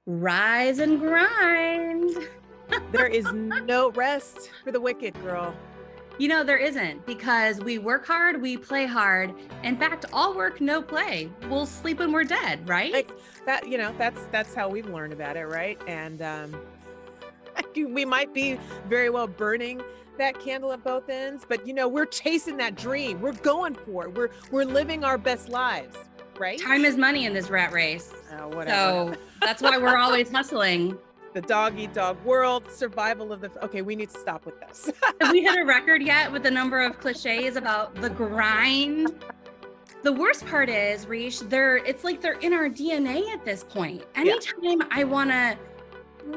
Rise and grind. There is no rest for the wicked, girl. There isn't, because we work hard, we play hard. In fact, all work, no play. We'll sleep when we're dead, right? Like that, that's how we've learned about it, right? And we might be very well burning that candle at both ends, but we're chasing that dream. We're going for it. We're living our best lives, right? Time is money in this rat race. Whatever. So that's why we're always hustling. The dog eat dog world, survival of the. Okay, we need to stop with this. Have we hit a record yet with the number of cliches about the grind? The worst part is, Rish, it's like they're in our DNA at this point. Anytime I want to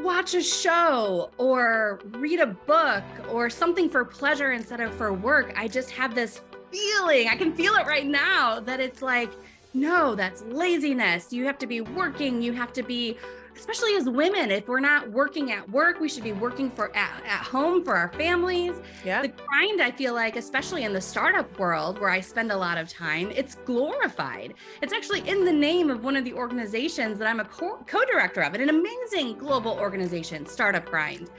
watch a show or read a book or something for pleasure instead of for work, I just have this feeling, I can feel it right now, that it's like, no, that's laziness. You have to be working. You have to be, especially as women, if we're not working at work, we should be working at home for our families. Yeah. The grind, I feel like, especially in the startup world where I spend a lot of time, it's glorified. It's actually in the name of one of the organizations that I'm a co-director of, an amazing global organization, Startup Grind.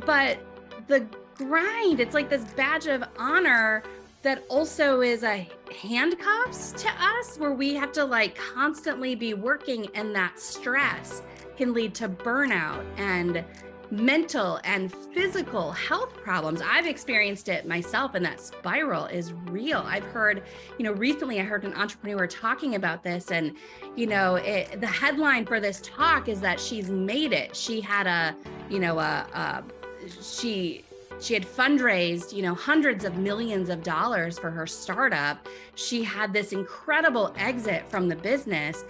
But the grind, it's like this badge of honor that also is a handcuffs to us, where we have to constantly be working, and that stress can lead to burnout and mental and physical health problems. I've experienced it myself, and that spiral is real. I've heard, recently I heard an entrepreneur talking about this, and, the headline for this talk is that she's made it. She had she had fundraised, hundreds of millions of dollars for her startup. She had this incredible exit from the business.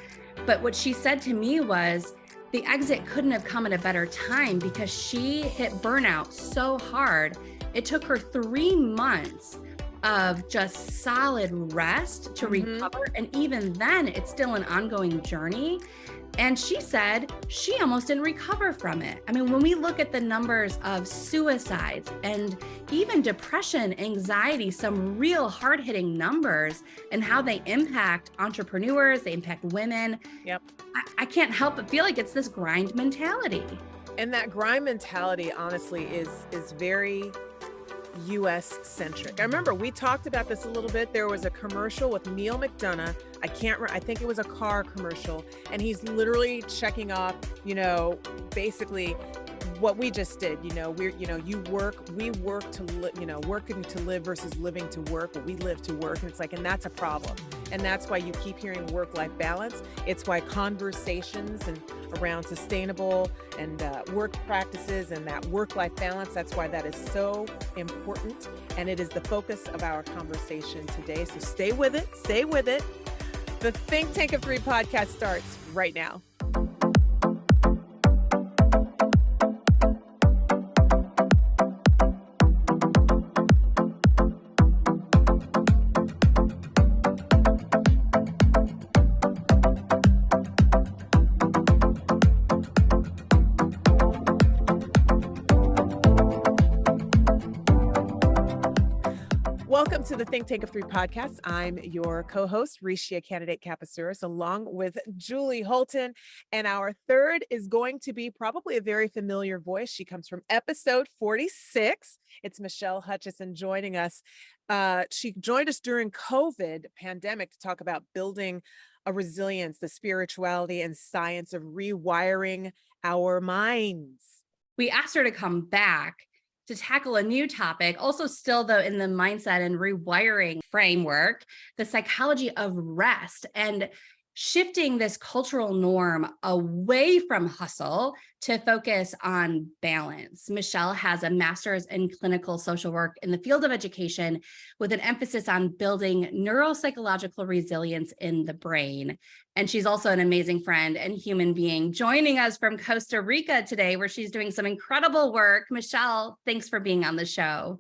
But what she said to me was the exit couldn't have come at a better time, because she hit burnout so hard. It took her 3 months of just solid rest to recover. And even then, it's still an ongoing journey. And she said she almost didn't recover from it. I mean, when we look at the numbers of suicides and even depression, anxiety, some real hard-hitting numbers, and how they impact entrepreneurs, they impact women. Yep. I can't help but feel like it's this grind mentality. And that grind mentality, honestly, is very US centric. I remember we talked about this a little bit. There was a commercial with Neil McDonough. I think it was a car commercial, and he's literally checking off, basically what we just did. We work to live, working to live versus living to work, but we live to work. And it's and that's a problem. And that's why you keep hearing work-life balance. It's why conversations around sustainable and work practices and that work-life balance, that's why that is so important. And it is the focus of our conversation today. So stay with it. The Think Tank of Three podcast starts right now. Welcome to the Think Tank of Three podcast. I'm your co-host, Rishia Candidate Capasuris, along with Julie Holton. And our third is going to be probably a very familiar voice. She comes from episode 46. It's Michelle Hutchison joining us. She joined us during COVID pandemic to talk about building a resilience, the spirituality and science of rewiring our minds. We asked her to come back to tackle a new topic, also still though in the mindset and rewiring framework, the psychology of rest, and shifting this cultural norm away from hustle to focus on balance. Michelle has a master's in clinical social work in the field of education, with an emphasis on building neuropsychological resilience in the brain. And she's also an amazing friend and human being, joining us from Costa Rica today, where she's doing some incredible work. Michelle, thanks for being on the show.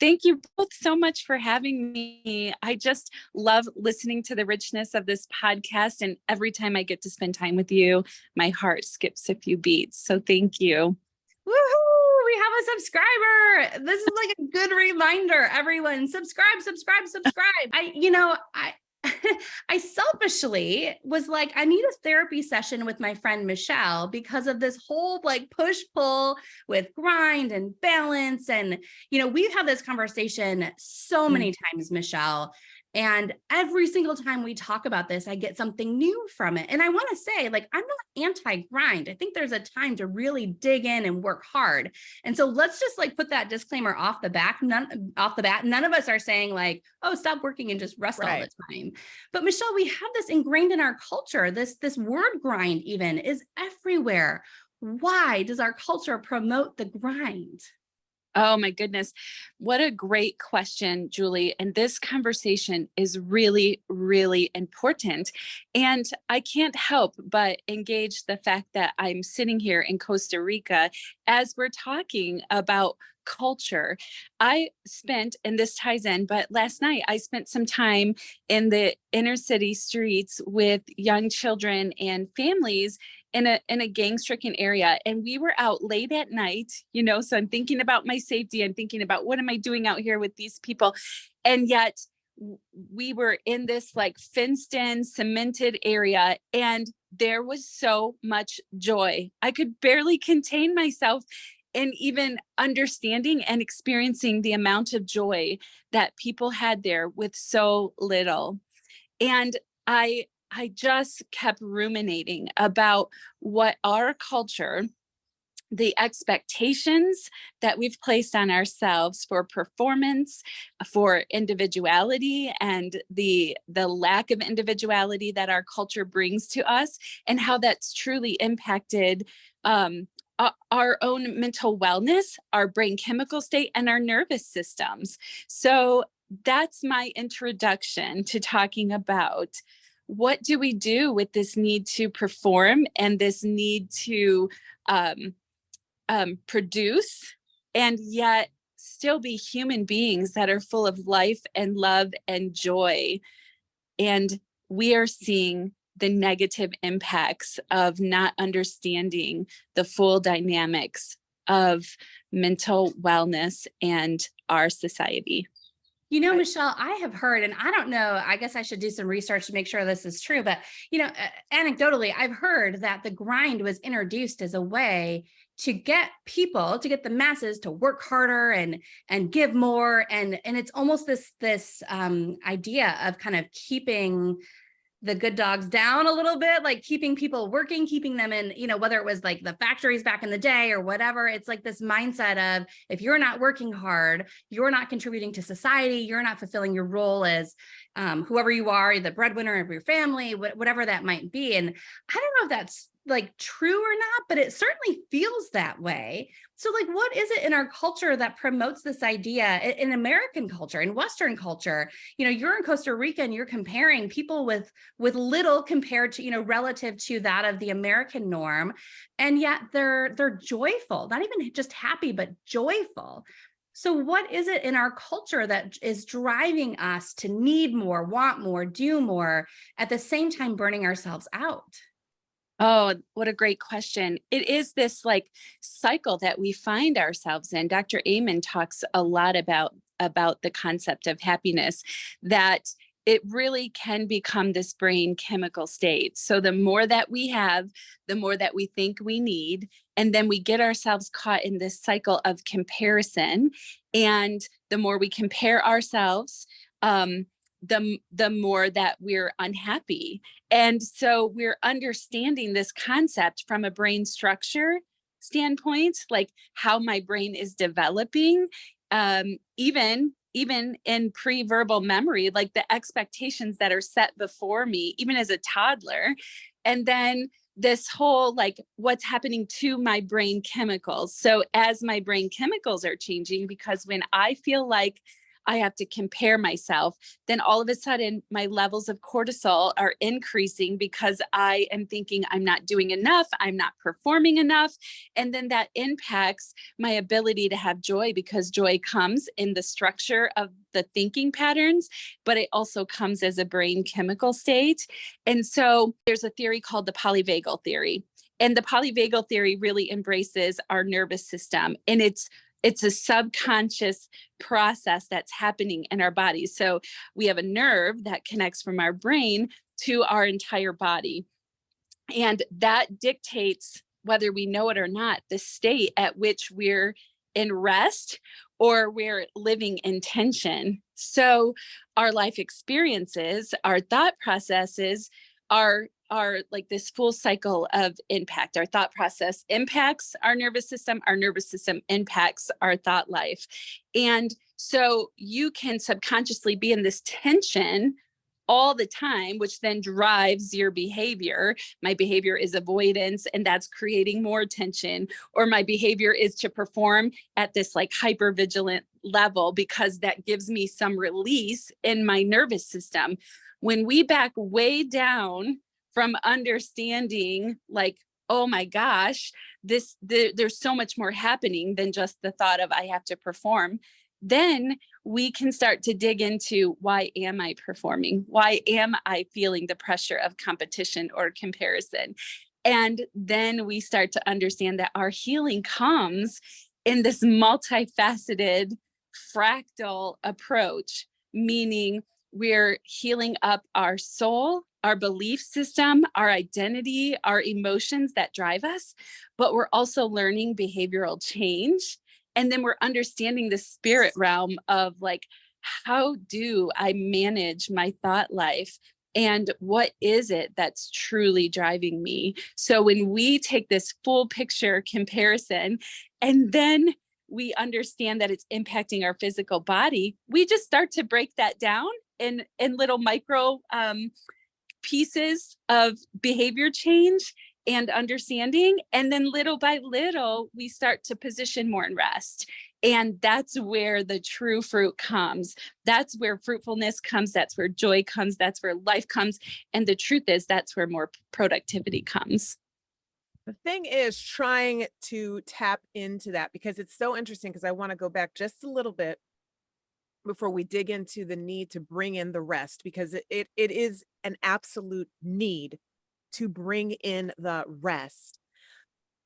Thank you both so much for having me. I just love listening to the richness of this podcast. And every time I get to spend time with you, my heart skips a few beats. So thank you. Woohoo! We have a subscriber. This is like a good reminder, everyone. Subscribe. I selfishly was like, I need a therapy session with my friend Michelle because of this whole like push pull with grind and balance. And, we've had this conversation so many times, Michelle. And every single time we talk about this, I get something new from it. And I want to say, like, I'm not anti-grind. I think there's a time to really dig in and work hard. And so let's just like put that disclaimer off the bat. None of us are saying like, oh, stop working and just rest all the time. But Michelle, we have this ingrained in our culture. This word grind even is everywhere. Why does our culture promote the grind? Oh my goodness. What a great question, Julie. And this conversation is really, really important. And I can't help but engage the fact that I'm sitting here in Costa Rica as we're talking about culture. I spent, and this ties in, but last night I spent some time in the inner city streets with young children and families in a gang-stricken area. And we were out late at night, so I'm thinking about my safety. I'm thinking about what am I doing out here with these people? And yet we were in this like fenced-in, cemented area, and there was so much joy. I could barely contain myself in even understanding and experiencing the amount of joy that people had there with so little. And I just kept ruminating about what our culture, the expectations that we've placed on ourselves for performance, for individuality, and the lack of individuality that our culture brings to us, and how that's truly impacted our own mental wellness, our brain chemical state, and our nervous systems. So that's my introduction to talking about what do we do with this need to perform and this need to produce, and yet still be human beings that are full of life and love and joy. And we are seeing the negative impacts of not understanding the full dynamics of mental wellness and our society. Michelle, I have heard, and I don't know, I guess I should do some research to make sure this is true, but, anecdotally, I've heard that the grind was introduced as a way to get people, to get the masses to work harder and give more. And it's almost this idea of kind of keeping the good dogs down a little bit, like keeping people working, keeping them in, whether it was like the factories back in the day or whatever. It's like this mindset of if you're not working hard, you're not contributing to society, you're not fulfilling your role as whoever you are, the breadwinner of your family, whatever that might be. And I don't know if that's like true or not, but it certainly feels that way. So like, what is it in our culture that promotes this idea in American culture, in Western culture? You're in Costa Rica and you're comparing people with little compared to, relative to that of the American norm. And yet they're joyful, not even just happy, but joyful. So what is it in our culture that is driving us to need more, want more, do more, at the same time burning ourselves out? Oh, what a great question. It is this like cycle that we find ourselves in. Dr. Amen talks a lot about the concept of happiness, that it really can become this brain chemical state. So the more that we have, the more that we think we need. And then we get ourselves caught in this cycle of comparison. And the more we compare ourselves, the more that we're unhappy. And so we're understanding this concept from a brain structure standpoint, like how my brain is developing, even in pre-verbal memory, like the expectations that are set before me, even as a toddler. And then this whole, like, what's happening to my brain chemicals. So as my brain chemicals are changing, because when I feel like I have to compare myself, then all of a sudden my levels of cortisol are increasing because I am thinking I'm not doing enough, I'm not performing enough. And then that impacts my ability to have joy, because joy comes in the structure of the thinking patterns, but it also comes as a brain chemical state. And so there's a theory called the polyvagal theory. And the polyvagal theory really embraces our nervous system, and it's It's a subconscious process that's happening in our bodies. So we have a nerve that connects from our brain to our entire body. And that dictates, whether we know it or not, the state at which we're in rest or we're living in tension. So our life experiences, our thought processes are like this full cycle of impact. Our thought process impacts our nervous system impacts our thought life. And so you can subconsciously be in this tension all the time, which then drives your behavior. My behavior is avoidance, and that's creating more tension. Or my behavior is to perform at this like hyper vigilant level because that gives me some release in my nervous system. When we back way down from understanding, like, oh my gosh, there's so much more happening than just the thought of I have to perform, then we can start to dig into, why am I performing? Why am I feeling the pressure of competition or comparison? And then we start to understand that our healing comes in this multifaceted fractal approach, meaning we're healing up our soul, our belief system, our identity, our emotions that drive us, but we're also learning behavioral change. And then we're understanding the spirit realm of like, how do I manage my thought life? And what is it that's truly driving me? So when we take this full picture comparison, and then we understand that it's impacting our physical body, we just start to break that down in little micro pieces of behavior change and understanding. And then little by little, we start to position more in rest. And that's where the true fruit comes. That's where fruitfulness comes. That's where joy comes. That's where life comes. And the truth is, that's where more productivity comes. The thing is trying to tap into that, because it's so interesting, because I want to go back just a little bit before we dig into the need to bring in the rest, because it is an absolute need to bring in the rest.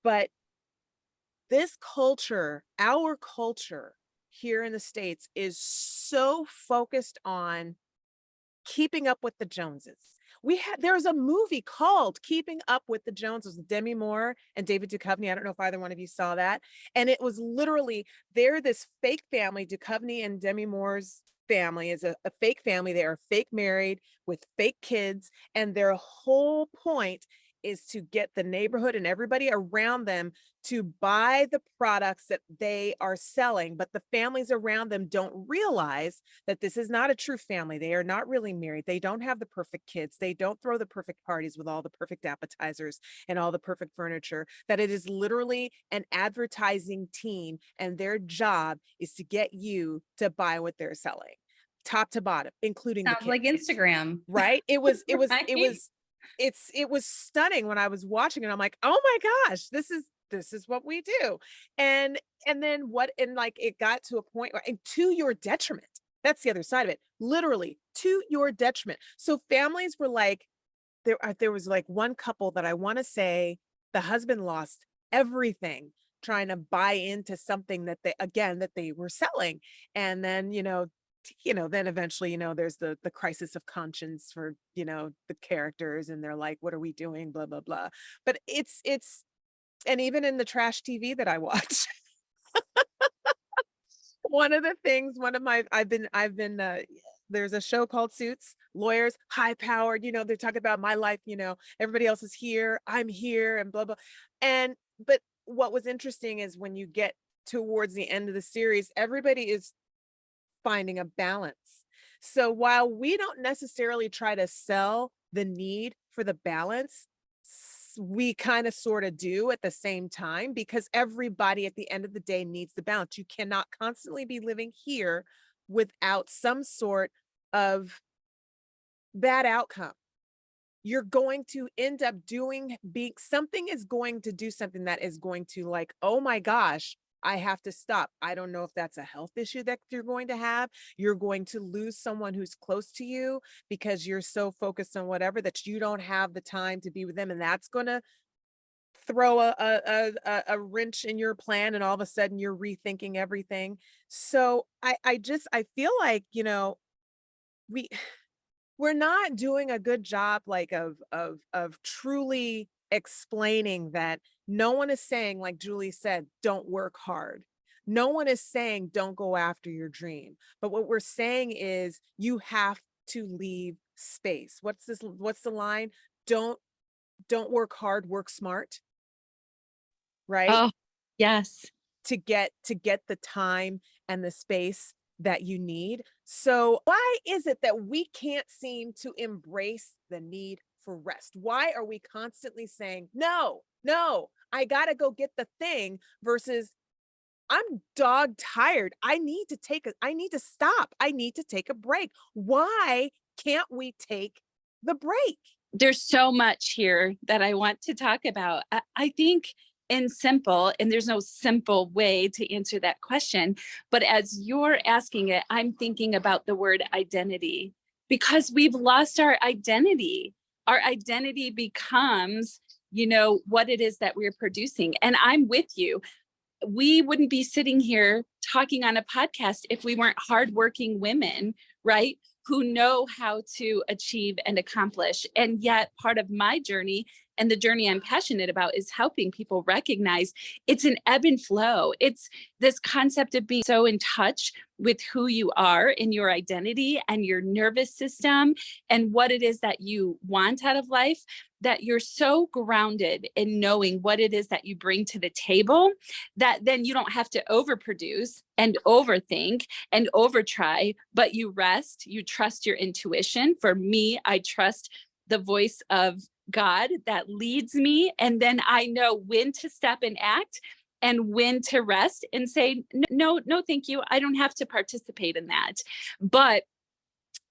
But this culture, our culture here in the States, is so focused on keeping up with the Joneses. There's a movie called Keeping Up with the Joneses with Demi Moore and David Duchovny. I don't know if either one of you saw that. And it was literally, they're this fake family. Duchovny and Demi Moore's family is a fake family. They are fake married with fake kids. And their whole point is to get the neighborhood and everybody around them to buy the products that they are selling. But the families around them don't realize that this is not a true family. They are not really married. They don't have the perfect kids. They don't throw the perfect parties with all the perfect appetizers and all the perfect furniture, that it is literally an advertising team. And their job is to get you to buy what they're selling, top to bottom, including Sounds the like kids. Instagram. Right? It was Right? it was stunning when I was watching it. I'm like, oh my gosh, this is what we do. And then like it got to a point where, and to your detriment. That's the other side of it. Literally to your detriment. So families were like, there was like one couple that I want to say the husband lost everything trying to buy into something that they were selling. And then, then eventually, there's the crisis of conscience for, the characters, and they're like, what are we doing? Blah, blah, blah. But it's, and even in the trash TV that I watch, one of the things, I've been, there's a show called Suits, lawyers, high powered, they're talking about my life, everybody else is here, I'm here, and blah, blah. But what was interesting is when you get towards the end of the series, everybody is finding a balance. So while we don't necessarily try to sell the need for the balance, we kind of sort of do at the same time, because everybody at the end of the day needs the balance. You cannot constantly be living here without some sort of bad outcome. You're going to end up something is going to do something that is going to, like, oh my gosh, I have to stop. I don't know if that's a health issue that you're going to have. You're going to lose someone who's close to you because you're so focused on whatever that you don't have the time to be with them. And that's going to throw a wrench in your plan and all of a sudden you're rethinking everything. So I feel like, we we're not doing a good job like of truly explaining that no one is saying, like Julie said, don't work hard. No one is saying don't go after your dream. But what we're saying is you have to leave space. What's the line? Don't don't work hard, work smart, right? Oh, yes. To get the time and the space that you need. So why is it that we can't seem to embrace the need for rest? Why are we constantly saying, no, no, I got to go get the thing versus I'm dog tired. I need to stop. I need to take a break. Why can't we take the break? There's so much here that I want to talk about. I think in simple, and there's no simple way to answer that question, but as you're asking it, I'm thinking about the word identity because we've lost our identity. Our identity becomes, what it is that we're producing. And I'm with you. We wouldn't be sitting here talking on a podcast if we weren't hardworking women, right? Who know how to achieve and accomplish. And yet part of my journey and the journey I'm passionate about is helping people recognize it's an ebb and flow. It's this concept of being so in touch with who you are in your identity and your nervous system and what it is that you want out of life, that you're so grounded in knowing what it is that you bring to the table that then you don't have to overproduce and overthink and overtry, but you rest, you trust your intuition. For me, I trust the voice of God that leads me. And then I know when to step and act and when to rest and say, no, no, thank you. I don't have to participate in that. But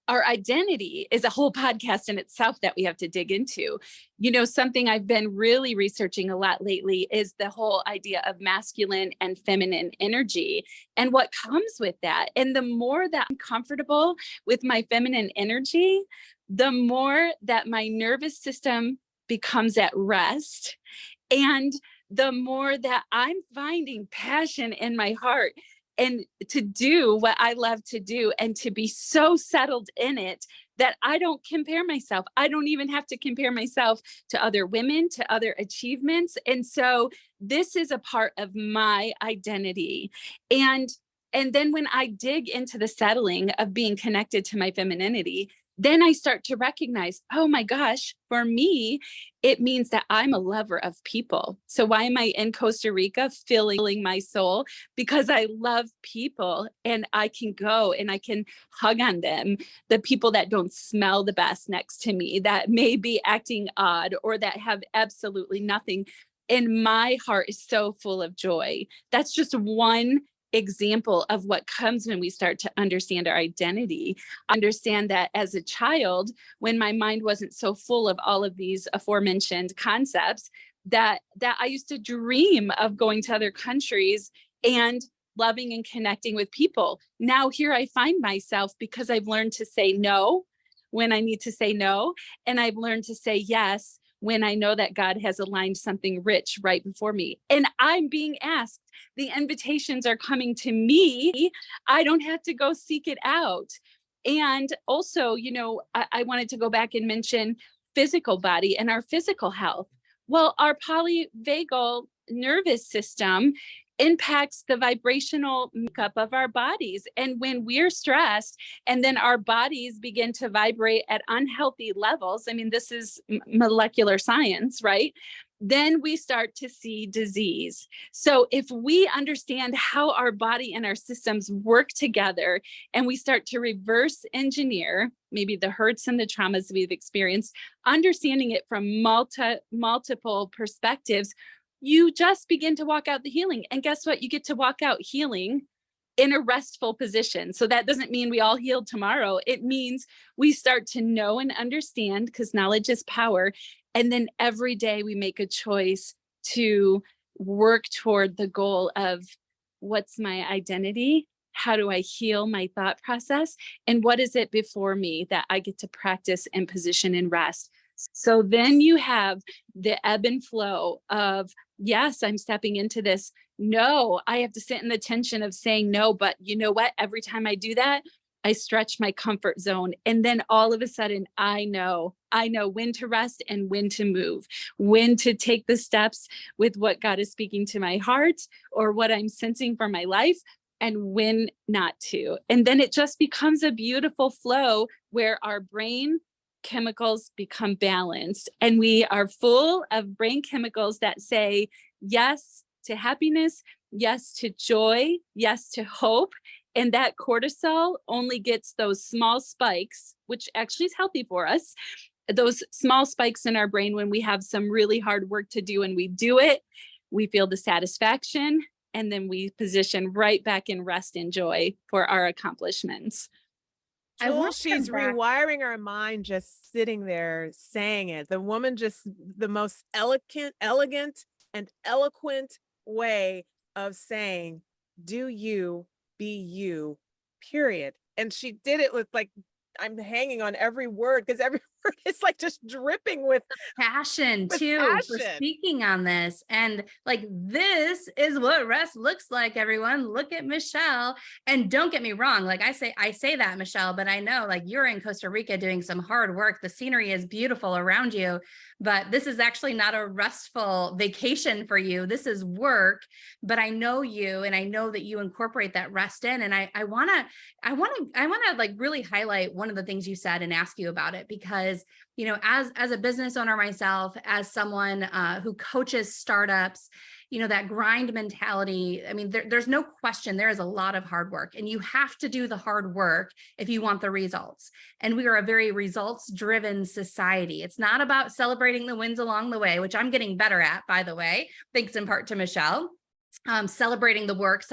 our identity is a whole podcast in itself that we have to dig into. Something I've been really researching a lot lately is the whole idea of masculine and feminine energy and what comes with that. And the more that I'm comfortable with my feminine energy, the more that my nervous system becomes at rest. And the more that I'm finding passion in my heart and to do what I love to do and to be so settled in it that I don't compare myself. I don't even have to compare myself to other women, to other achievements. And so this is a part of my identity. And then when I dig into the settling of being connected to my femininity, then I start to recognize, oh my gosh, for me, it means that I'm a lover of people. So why am I in Costa Rica filling my soul? Because I love people and I can go and I can hug on them. The people that don't smell the best next to me, that may be acting odd or that have absolutely nothing. And my heart is so full of joy. That's just one example of what comes when we start to understand our identity. Understand that as a child, when my mind wasn't so full of all of these aforementioned concepts, that I used to dream of going to other countries and loving and connecting with people. Now here I find myself because I've learned to say no when I need to say no, and I've learned to say yes when I know that God has aligned something rich right before me. And I'm being asked, the invitations are coming to me. I don't have to go seek it out. And also, I wanted to go back and mention physical body and our physical health. Well, our polyvagal nervous system impacts the vibrational makeup of our bodies. And when we're stressed and then our bodies begin to vibrate at unhealthy levels, I mean, this is molecular science, right? Then we start to see disease. So if we understand how our body and our systems work together and we start to reverse engineer maybe the hurts and the traumas we've experienced, understanding it from multiple perspectives, you just begin to walk out the healing. And guess what? You get to walk out healing in a restful position. So that doesn't mean we all heal tomorrow. It means we start to know and understand, because knowledge is power. And then every day we make a choice to work toward the goal of what's my identity? How do I heal my thought process? And what is it before me that I get to practice and position and rest So then you have the ebb and flow of, yes, I'm stepping into this. No, I have to sit in the tension of saying no. But you know what? Every time I do that, I stretch my comfort zone. And then all of a sudden, I know when to rest and when to move, when to take the steps with what God is speaking to my heart or what I'm sensing for my life, and when not to. And then it just becomes a beautiful flow where our brain chemicals become balanced and we are full of brain chemicals that say yes to happiness, yes to joy, yes to hope. And that cortisol only gets those small spikes, which actually is healthy for us, those small spikes in our brain when we have some really hard work to do and we do it, we feel the satisfaction, and then we position right back in rest and joy for our accomplishments. I Jewel, want to she's come back. rewiring our mind just sitting there saying it. The woman just the most elegant and eloquent way of saying, do you, be you, period. And she did it with like, I'm hanging on every word because every word is like just dripping with passion too for passion. speaking on this. And like, this is what rest looks like, everyone. Look at Michelle. And don't get me wrong, like I say that, Michelle, but I know like you're in Costa Rica doing some hard work. The scenery is beautiful around you, but this is actually not a restful vacation for you. This is work. But I know you, and I know that you incorporate that rest in. And I want to like really highlight one of the things you said and ask you about it, because you know, as a business owner myself, as someone who coaches startups, you know, that grind mentality, I mean, there's no question there is a lot of hard work, and you have to do the hard work if you want the results. And we are a very results driven society. It's not about celebrating the wins along the way, which I'm getting better at, by the way, thanks in part to Michelle. Celebrating the work,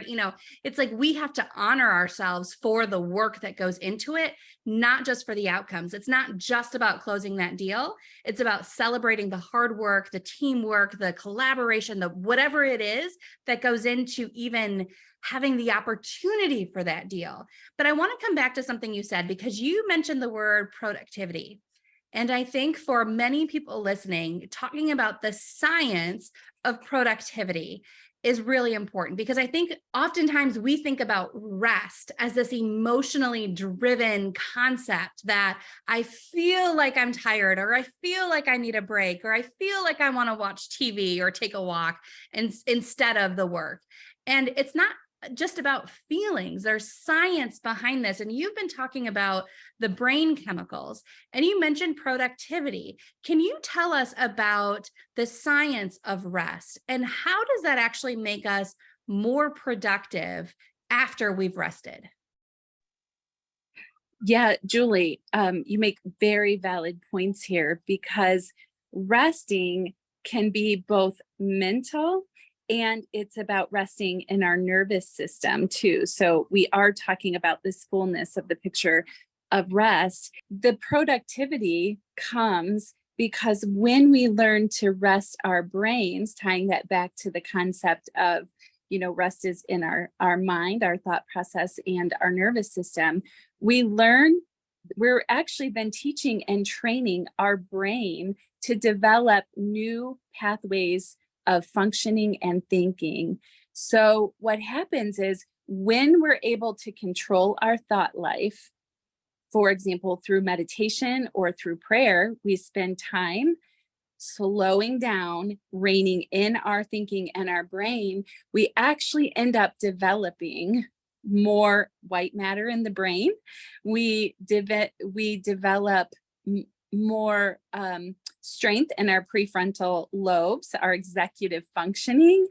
you know, it's like we have to honor ourselves for the work that goes into it, not just for the outcomes. It's not just about closing that deal. It's about celebrating the hard work, the teamwork, the collaboration, the whatever it is that goes into even having the opportunity for that deal. But I want to come back to something you said, because you mentioned the word productivity. And I think for many people listening, talking about the science of productivity is really important, because I think oftentimes we think about rest as this emotionally driven concept that I feel like I'm tired, or I feel like I need a break, or I feel like I want to watch TV or take a walk instead of the work. And it's not just about feelings. There's science behind this. And you've been talking about the brain chemicals, and you mentioned productivity. Can you tell us about the science of rest, and how does that actually make us more productive after we've rested? Yeah, Julie, you make very valid points here, because resting can be both mental and it's about resting in our nervous system too. So we are talking about this fullness of the picture of rest. The productivity comes because when we learn to rest our brains, tying that back to the concept of, you know, rest is in our mind, our thought process, and our nervous system, we're actually been teaching and training our brain to develop new pathways of functioning and thinking. So what happens is when we're able to control our thought life, for example, through meditation or through prayer, we spend time slowing down, reining in our thinking and our brain, we actually end up developing more white matter in the brain. We develop more strength in our prefrontal lobes, our executive functioning,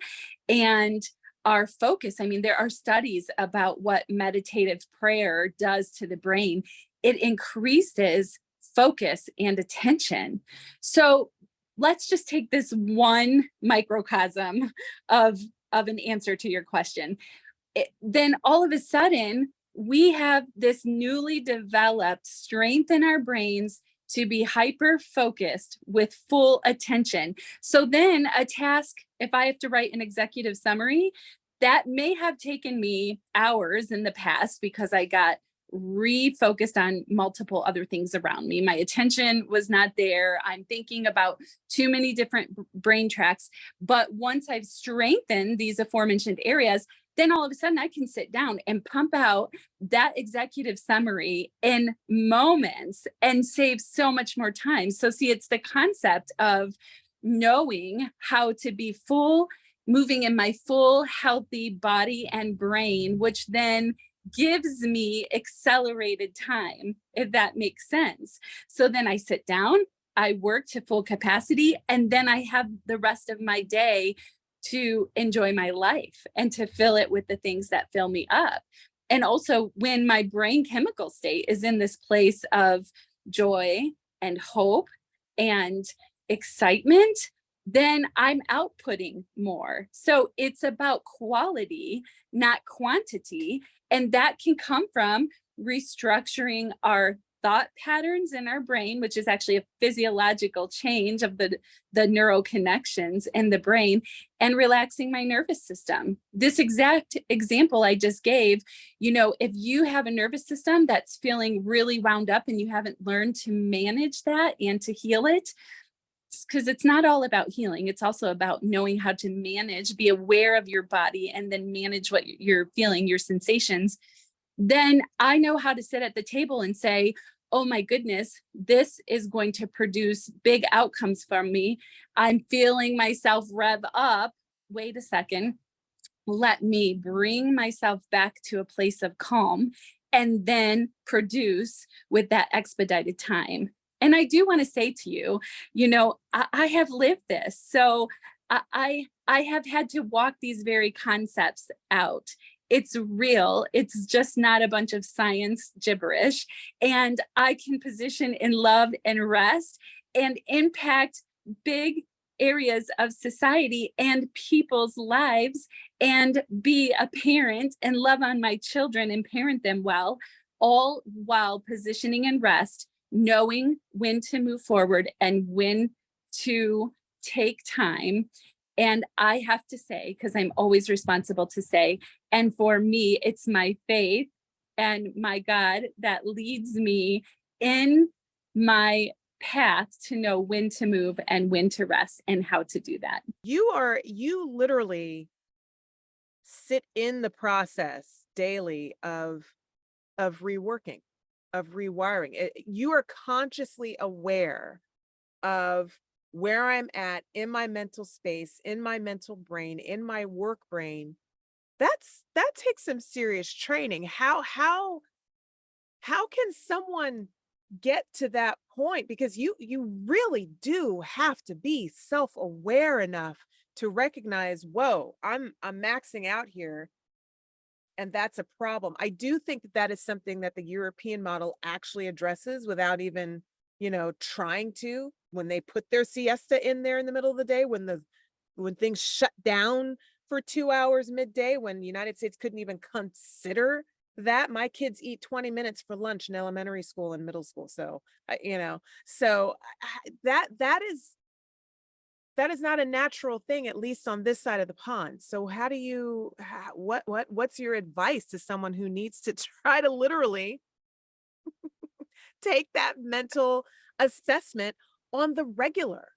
and our focus. I mean, there are studies about what meditative prayer does to the brain. It increases focus and attention. So let's just take this one microcosm of an answer to your question. Then all of a sudden, we have this newly developed strength in our brains to be hyper focused with full attention. So then a task, if I have to write an executive summary, that may have taken me hours in the past because I got refocused on multiple other things around me. My attention was not there. I'm thinking about too many different brain tracks. But once I've strengthened these aforementioned areas, then all of a sudden I can sit down and pump out that executive summary in moments and save so much more time. So see, it's the concept of knowing how to be full, moving in my full healthy body and brain, which then gives me accelerated time, if that makes sense. So then I sit down, I work to full capacity, and then I have the rest of my day to enjoy my life and to fill it with the things that fill me up. And also, when my brain chemical state is in this place of joy and hope and excitement, then I'm outputting more. So it's about quality, not quantity. And that can come from restructuring our thought patterns in our brain, which is actually a physiological change of the neural connections in the brain, and relaxing my nervous system. This exact example I just gave, if you have a nervous system that's feeling really wound up and you haven't learned to manage that and to heal it, because it's not all about healing. It's also about knowing how to manage, be aware of your body, and then manage what you're feeling, your sensations. Then I know how to sit at the table and say, oh my goodness, this is going to produce big outcomes for me. I'm feeling myself rev up. Wait a second. Let me bring myself back to a place of calm and then produce with that expedited time. And I do want to say to you, I have lived this. So I have had to walk these very concepts out. It's real. It's just not a bunch of science gibberish. And I can position in love and rest and impact big areas of society and people's lives and be a parent and love on my children and parent them well, all while positioning in rest, knowing when to move forward and when to take time. And I have to say, because I'm always responsible to say, and for me, it's my faith and my God that leads me in my path to know when to move and when to rest and how to do that. You literally sit in the process daily of reworking, of rewiring. You are consciously aware of where I'm at in my mental space, in my mental brain, in my work brain. That takes some serious training. How can someone get to that point? Because you really do have to be self-aware enough to recognize, whoa, I'm maxing out here. And that's a problem. I do think that is something that the European model actually addresses without even, trying to, when they put their siesta in there in the middle of the day, when things shut down for 2 hours midday, when the United States couldn't even consider that. My kids eat 20 minutes for lunch in elementary school and middle school. So, that is not a natural thing, at least on this side of the pond. So how do you, what's your advice to someone who needs to try to literally take that mental assessment on the regular?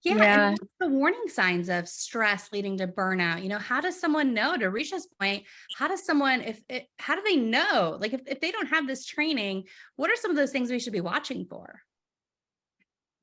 Yeah. And what's the warning signs of stress leading to burnout? How does someone know, to Risha's point, how does someone, how do they know? Like if they don't have this training, what are some of those things we should be watching for?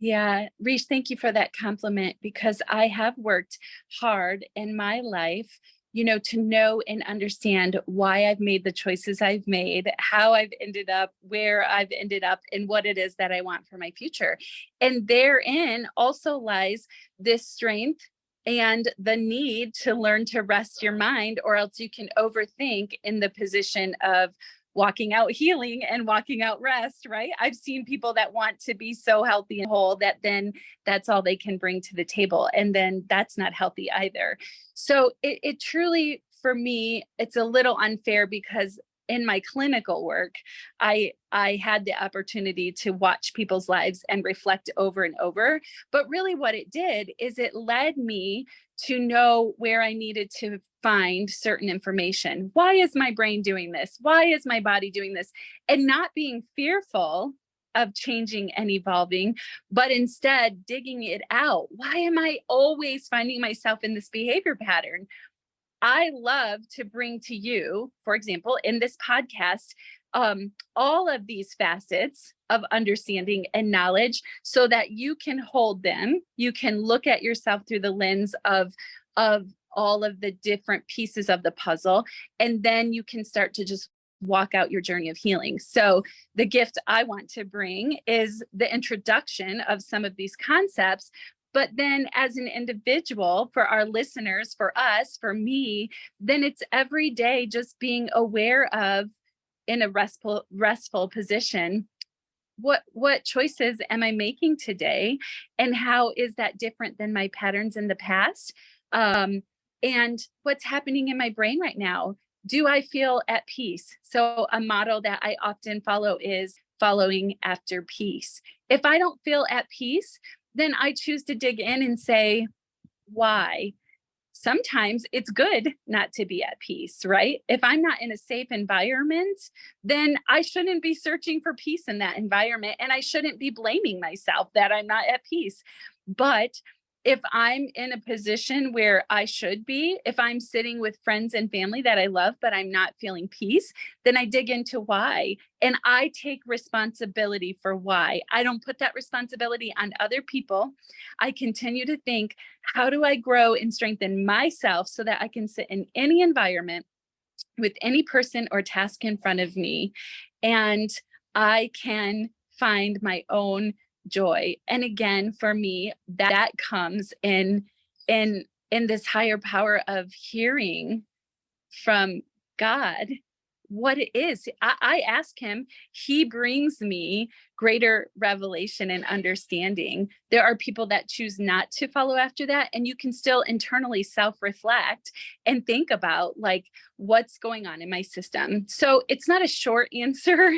Yeah, Rish, thank you for that compliment, because I have worked hard in my life, to know and understand why I've made the choices I've made, how I've ended up where I've ended up, and what it is that I want for my future. And therein also lies this strength and the need to learn to rest your mind, or else you can overthink in the position of walking out healing and walking out rest, right? I've seen people that want to be so healthy and whole that then that's all they can bring to the table. And then that's not healthy either. So it truly, for me, it's a little unfair, because in my clinical work, I had the opportunity to watch people's lives and reflect over and over. But really what it did is it led me to know where I needed to find certain information. Why is my brain doing this? Why is my body doing this? And not being fearful of changing and evolving, but instead digging it out. Why am I always finding myself in this behavior pattern? I love to bring to you, for example, in this podcast, all of these facets of understanding and knowledge so that you can hold them. You can look at yourself through the lens of all of the different pieces of the puzzle, and then you can start to just walk out your journey of healing. So the gift I want to bring is the introduction of some of these concepts. But then as an individual, for our listeners, for us, for me, then it's every day just being aware of, in a restful position, what choices am I making today? And how is that different than my patterns in the past? And what's happening in my brain right now? Do I feel at peace? So a model that I often follow is following after peace. If I don't feel at peace, then I choose to dig in and say, why? Sometimes it's good not to be at peace, right? If I'm not in a safe environment, then I shouldn't be searching for peace in that environment. And I shouldn't be blaming myself that I'm not at peace. But if I'm in a position where I should be, if I'm sitting with friends and family that I love, but I'm not feeling peace, then I dig into why. And I take responsibility for why. I don't put that responsibility on other people. I continue to think, how do I grow and strengthen myself so that I can sit in any environment with any person or task in front of me, and I can find my own joy. And again, for me, that comes in this higher power of hearing from God what it is. I ask him, he brings me greater revelation and understanding. There are people that choose not to follow after that, and you can still internally self-reflect and think about like what's going on in my system. So it's not a short answer,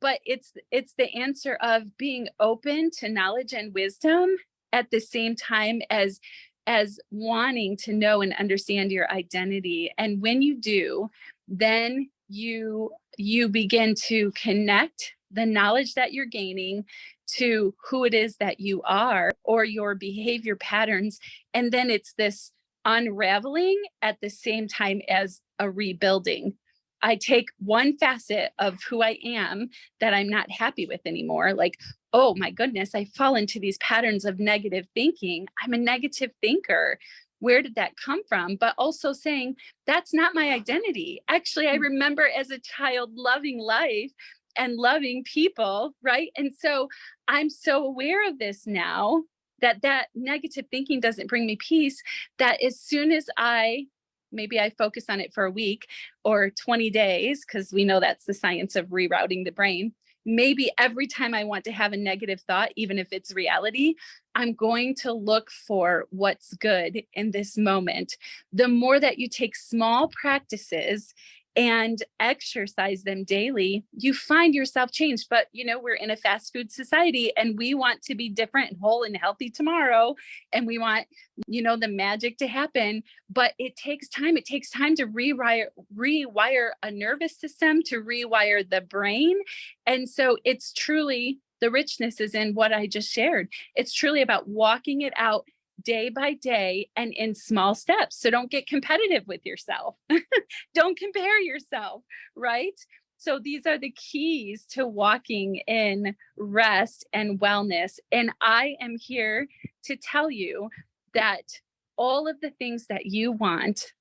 but it's the answer of being open to knowledge and wisdom at the same time as wanting to know and understand your identity. And when you do, then you begin to connect the knowledge that you're gaining to who it is that you are or your behavior patterns. And then it's this unraveling at the same time as a rebuilding. I take one facet of who I am that I'm not happy with anymore. Like, oh my goodness, I fall into these patterns of negative thinking. I'm a negative thinker. Where did that come from? But also saying, that's not my identity. Actually, I remember as a child loving life and loving people, right? And so I'm so aware of this now that negative thinking doesn't bring me peace, that as soon as maybe I focus on it for a week or 20 days, because we know that's the science of rerouting the brain. Maybe every time I want to have a negative thought, even if it's reality, I'm going to look for what's good in this moment. The more that you take small practices and exercise them daily, you find yourself changed. But, we're in a fast food society and we want to be different and whole and healthy tomorrow. And we want, the magic to happen, but it takes time. It takes time to rewire a nervous system, to rewire the brain. And so it's truly, the richness is in what I just shared. It's truly about walking it out day by day and in small steps. So don't get competitive with yourself. Don't compare yourself, right? So these are the keys to walking in rest and wellness. And I am here to tell you that all of the things that you want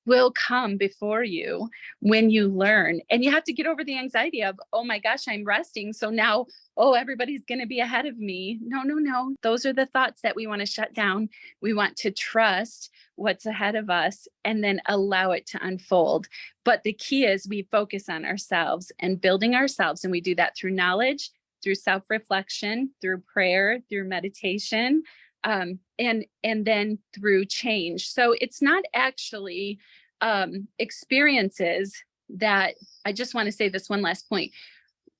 will come before you when you learn. And you have to get over the anxiety of, oh my gosh, I'm resting. So now, everybody's going to be ahead of me. No. Those are the thoughts that we want to shut down. We want to trust what's ahead of us and then allow it to unfold. But the key is we focus on ourselves and building ourselves. And we do that through knowledge, through self-reflection, through prayer, through meditation, and then through change. So it's not actually experiences that I just want to say this one last point.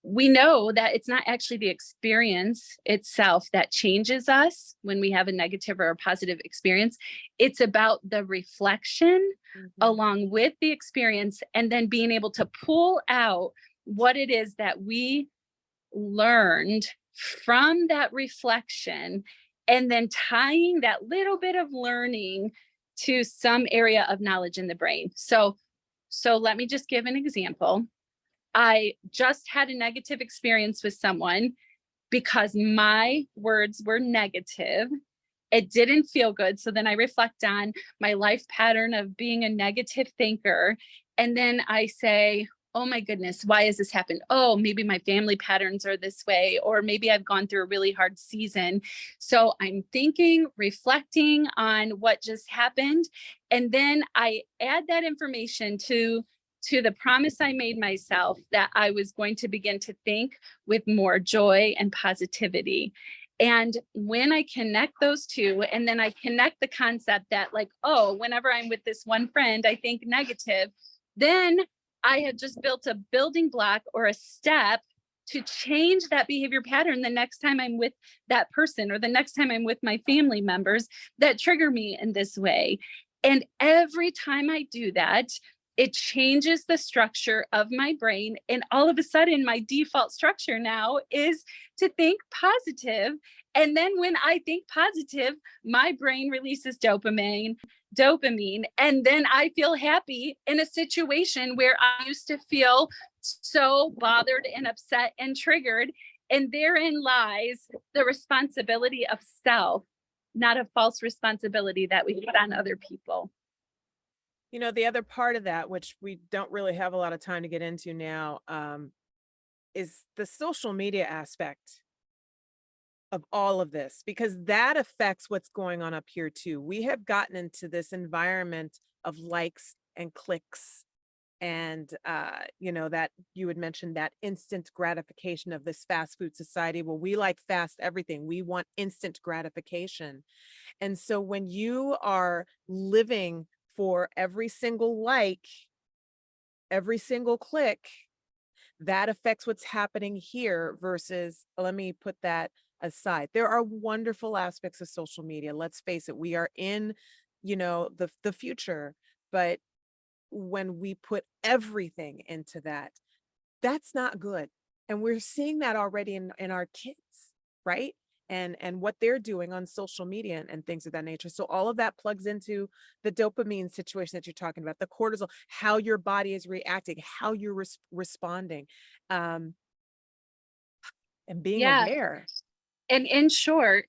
We know that it's not actually the experience itself that changes us when we have a negative or a positive experience. It's about the reflection along with the experience, and then being able to pull out what it is that we learned from that reflection, and then tying that little bit of learning to some area of knowledge in the brain. So let me just give an example. I just had a negative experience with someone because my words were negative. It didn't feel good. So then I reflect on my life pattern of being a negative thinker. And then I say, oh my goodness, why has this happened? Oh, maybe my family patterns are this way, or maybe I've gone through a really hard season. So I'm thinking, reflecting on what just happened. And then I add that information to the promise I made myself that I was going to begin to think with more joy and positivity. And when I connect those two, and then I connect the concept that like, oh, whenever I'm with this one friend, I think negative, then I have just built a building block or a step to change that behavior pattern the next time I'm with that person, or the next time I'm with my family members that trigger me in this way. And every time I do that, it changes the structure of my brain. And all of a sudden, my default structure now is to think positive. And then when I think positive, my brain releases dopamine, and then I feel happy in a situation where I used to feel so bothered and upset and triggered. And therein lies the responsibility of self, not a false responsibility that we put on other people. You know, the other part of that, which we don't really have a lot of time to get into now, is the social media aspect of all of this, because that affects what's going on up here too. We have gotten into this environment of likes and clicks, and you know, that you had mentioned that instant gratification of this fast food society. Well, we like fast everything. We want instant gratification. And so when you are living for every single like, every single click, that affects what's happening here versus, let me put that aside. There are wonderful aspects of social media. Let's face it, we are in, you know, the future, but when we put everything into that, that's not good. And we're seeing that already in our kids, right? And what they're doing on social media and things of that nature. So all of that plugs into the dopamine situation that you're talking about, the cortisol, how your body is reacting, how you're responding, and being Yeah. aware. And in short,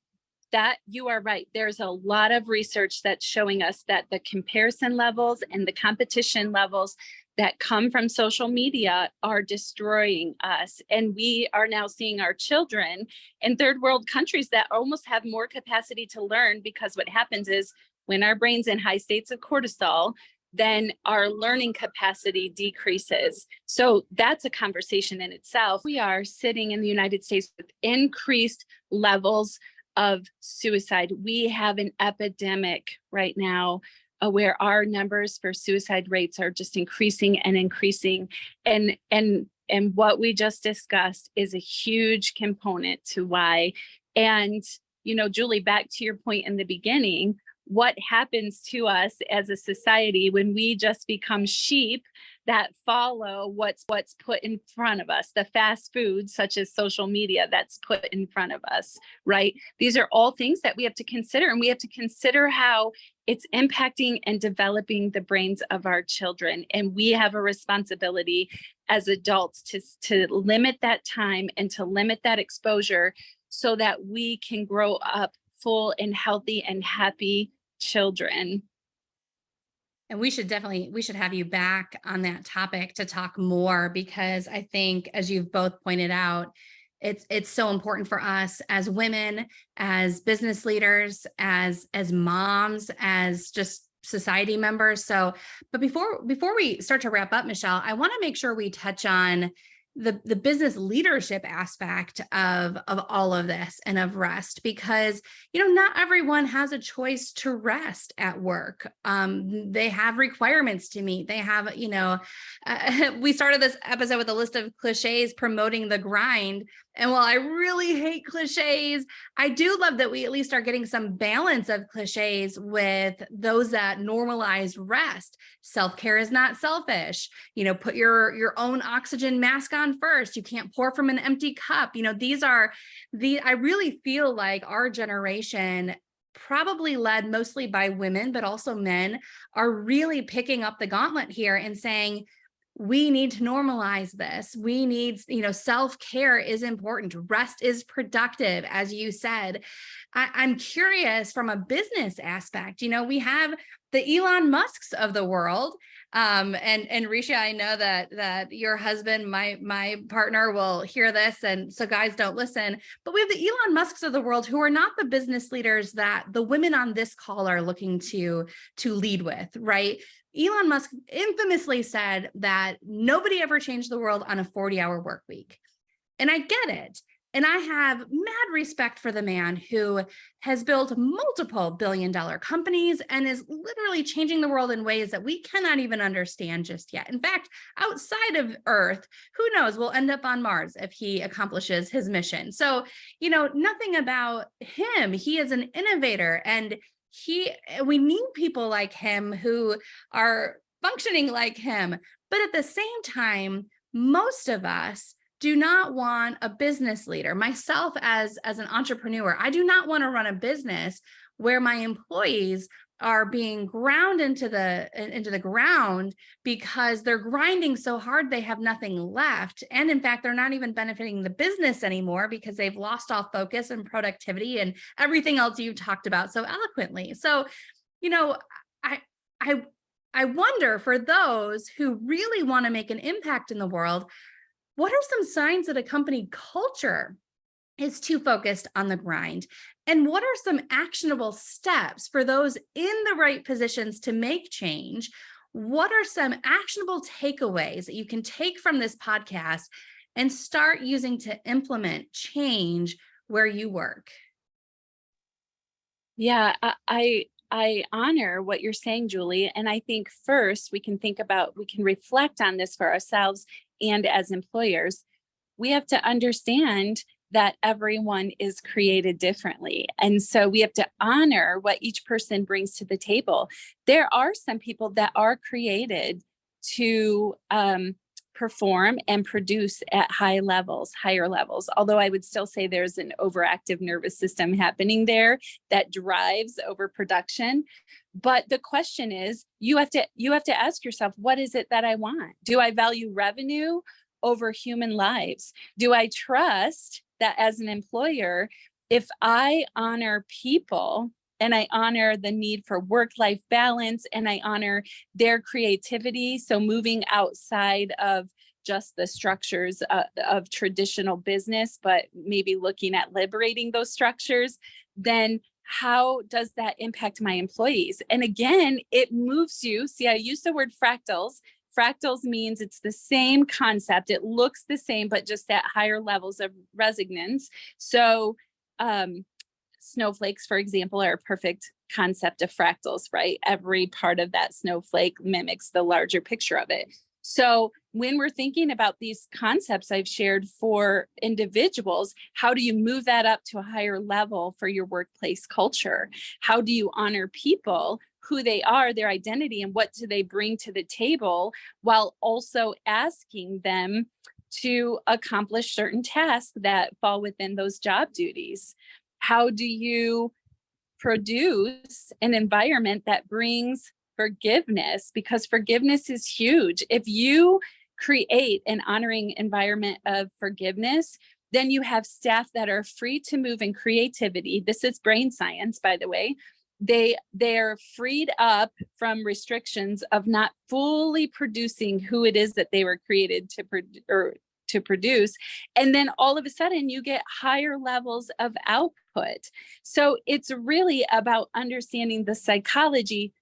that you are right. There's a lot of research that's showing us that the comparison levels and the competition levels that come from social media are destroying us. And we are now seeing our children in third world countries that almost have more capacity to learn, because what happens is when our brain's in high states of cortisol, then our learning capacity decreases. So that's a conversation in itself. We are sitting in the United States with increased levels of suicide. We have an epidemic right now where our numbers for suicide rates are just increasing and increasing. And what we just discussed is a huge component to why. And, you know, Julie, back to your point in the beginning, what happens to us as a society when we just become sheep that follow what's put in front of us, the fast food, such as social media, that's put in front of us, right? These are all things that we have to consider, and we have to consider how it's impacting and developing the brains of our children. And we have a responsibility as adults to limit that time and to limit that exposure so that we can grow up full and healthy and happy children. And we should have you back on that topic to talk more, because I think, as you've both pointed out, it's so important for us as women, as business leaders, as moms, as just society members. So, but before we start to wrap up, Michelle, I want to make sure we touch on the business leadership aspect of all of this and of rest, because not everyone has a choice to rest at work. They have requirements to meet. They have we started this episode with a list of cliches promoting the grind, and while I really hate cliches, I do love that we at least are getting some balance of cliches with those that normalize rest. Self-care is not selfish. Put your own oxygen mask on first. You can't pour from an empty cup. I really feel like our generation, probably led mostly by women, but also men, are really picking up the gauntlet here and saying, we need to normalize this. We need, self-care is important. Rest is productive, as you said. I'm curious from a business aspect. We have the Elon Musks of the world. And Risha, I know that your husband, my partner, will hear this. And so guys, don't listen. But we have the Elon Musks of the world who are not the business leaders that the women on this call are looking to lead with, right? Elon Musk infamously said that nobody ever changed the world on a 40-hour work week. And I get it. And I have mad respect for the man who has built multiple billion-dollar companies and is literally changing the world in ways that we cannot even understand just yet. In fact, outside of Earth, who knows, we'll end up on Mars if he accomplishes his mission. So, nothing about him. He is an innovator, and we need people like him who are functioning like him. But at the same time, most of us do not want a business leader. Myself as an entrepreneur, I do not want to run a business where my employees are being ground into the ground because they're grinding so hard they have nothing left. And in fact, they're not even benefiting the business anymore because they've lost all focus and productivity and everything else you talked about so eloquently. So, I wonder, for those who really want to make an impact in the world, what are some signs that a company culture is too focused on the grind? And what are some actionable steps for those in the right positions to make change? What are some actionable takeaways that you can take from this podcast and start using to implement change where you work? Yeah, I honor what you're saying, Julie. And I think first we can reflect on this for ourselves and as employers. We have to understand that everyone is created differently. And so we have to honor what each person brings to the table. There are some people that are created to perform and produce at higher levels. Although I would still say there's an overactive nervous system happening there that drives overproduction. But the question is, you have to ask yourself, what is it that I want? Do I value revenue over human lives? Do I trust that as an employer, if I honor people and I honor the need for work-life balance and I honor their creativity, so moving outside of just the structures of traditional business, but maybe looking at liberating those structures, then how does that impact my employees? And again, it moves you. See, I use the word fractals. Fractals means it's the same concept. It looks the same, but just at higher levels of resonance. So snowflakes, for example, are a perfect concept of fractals, right? Every part of that snowflake mimics the larger picture of it. So when we're thinking about these concepts I've shared for individuals, how do you move that up to a higher level for your workplace culture? How do you honor people, who they are, their identity, and what do they bring to the table, while also asking them to accomplish certain tasks that fall within those job duties? How do you produce an environment that brings forgiveness? Because forgiveness is huge. If you create an honoring environment of forgiveness, then you have staff that are free to move in creativity. This is brain science, by the way. They're freed up from restrictions of not fully producing who it is that they were created to produce. And then all of a sudden you get higher levels of output. So it's really about understanding the psychology,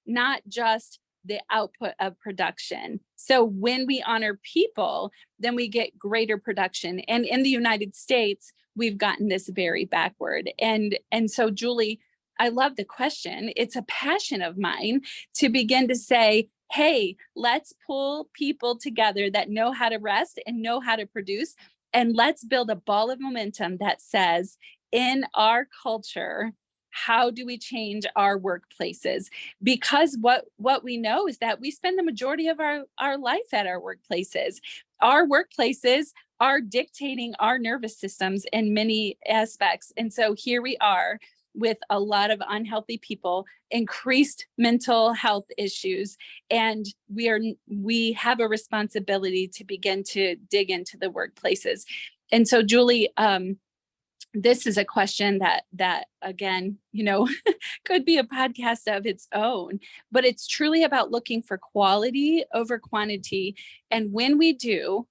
not just the output of production. So when we honor people, then we get greater production. And in the United States, we've gotten this very backward. And so Julie, I love the question. It's a passion of mine to begin to say, hey, let's pull people together that know how to rest and know how to produce. And let's build a ball of momentum that says, in our culture, how do we change our workplaces? Because what we know is that we spend the majority of our life at our workplaces. Our workplaces are dictating our nervous systems in many aspects. And so here we are with a lot of unhealthy people, increased mental health issues, and we have a responsibility to begin to dig into the workplaces. And so, Julie, this is a question that again, could be a podcast of its own, but it's truly about looking for quality over quantity. And when we do,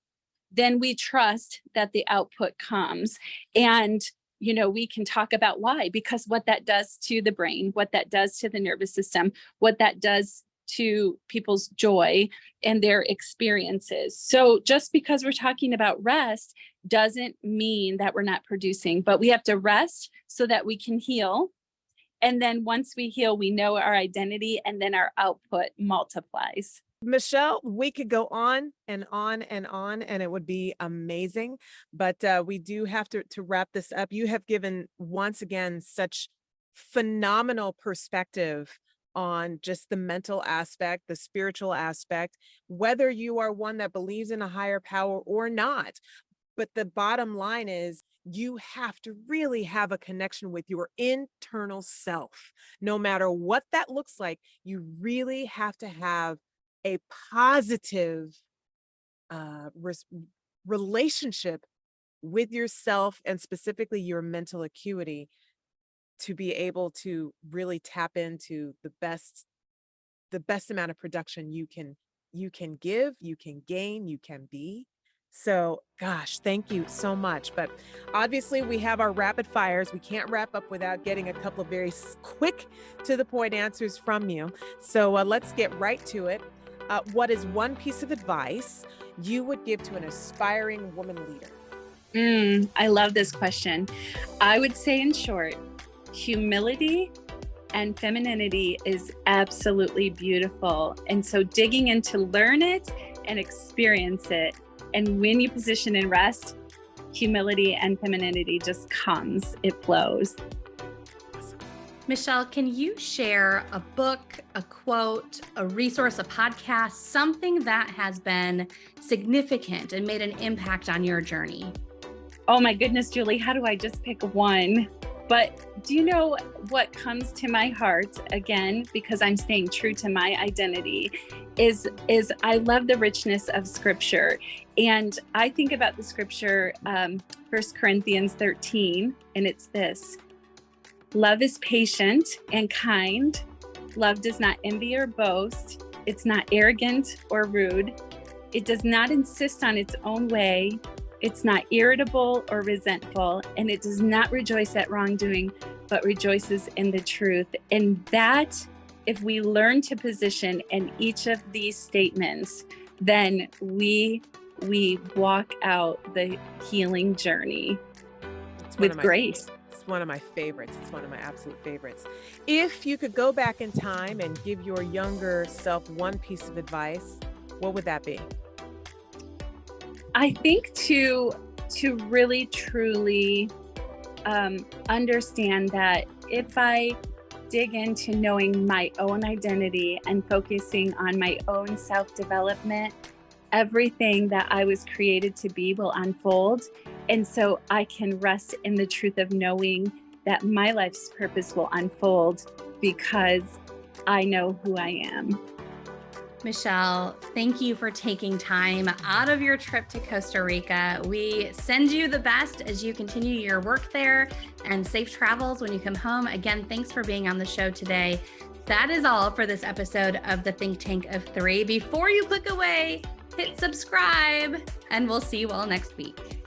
then we trust that the output comes. And we can talk about why, because what that does to the brain, what that does to the nervous system, what that does to people's joy and their experiences. So just because we're talking about rest doesn't mean that we're not producing, but we have to rest so that we can heal. And then once we heal, we know our identity, and then our output multiplies. Michelle, we could go on and on and on, and it would be amazing. But we do have to wrap this up. You have given, once again, such phenomenal perspective on just the mental aspect, the spiritual aspect, whether you are one that believes in a higher power or not. But the bottom line is, you have to really have a connection with your internal self. No matter what that looks like, you really have to have a positive relationship with yourself, and specifically your mental acuity, to be able to really tap into the best amount of production you can give, you can gain, you can be. So, gosh, thank you so much. But obviously we have our rapid fires. We can't wrap up without getting a couple of very quick to the point answers from you. So let's get right to it. What is one piece of advice you would give to an aspiring woman leader? I love this question. I would say, in short, humility and femininity is absolutely beautiful. And so digging in to learn it and experience it. And when you position in rest, humility and femininity just comes, it flows. Michelle, can you share a book, a quote, a resource, a podcast, something that has been significant and made an impact on your journey? Oh my goodness, Julie, how do I just pick one? But do you know what comes to my heart, again, because I'm staying true to my identity, is I love the richness of scripture. And I think about the scripture, 1 Corinthians 13, and it's this: love is patient and kind. Love does not envy or boast. It's not arrogant or rude. It does not insist on its own way. It's not irritable or resentful, and it does not rejoice at wrongdoing, but rejoices in the truth. And that, if we learn to position in each of these statements, then we walk out the healing journey with grace. It's one of my favorites. It's one of my absolute favorites. If you could go back in time and give your younger self one piece of advice, what would that be? I think to really truly understand that if I dig into knowing my own identity and focusing on my own self-development, everything that I was created to be will unfold. And so I can rest in the truth of knowing that my life's purpose will unfold because I know who I am. Michelle, thank you for taking time out of your trip to Costa Rica. We send you the best as you continue your work there, and safe travels when you come home. Again, thanks for being on the show today. That is all for this episode of the Think Tank of Three. Before you click away, hit subscribe, and we'll see you all next week.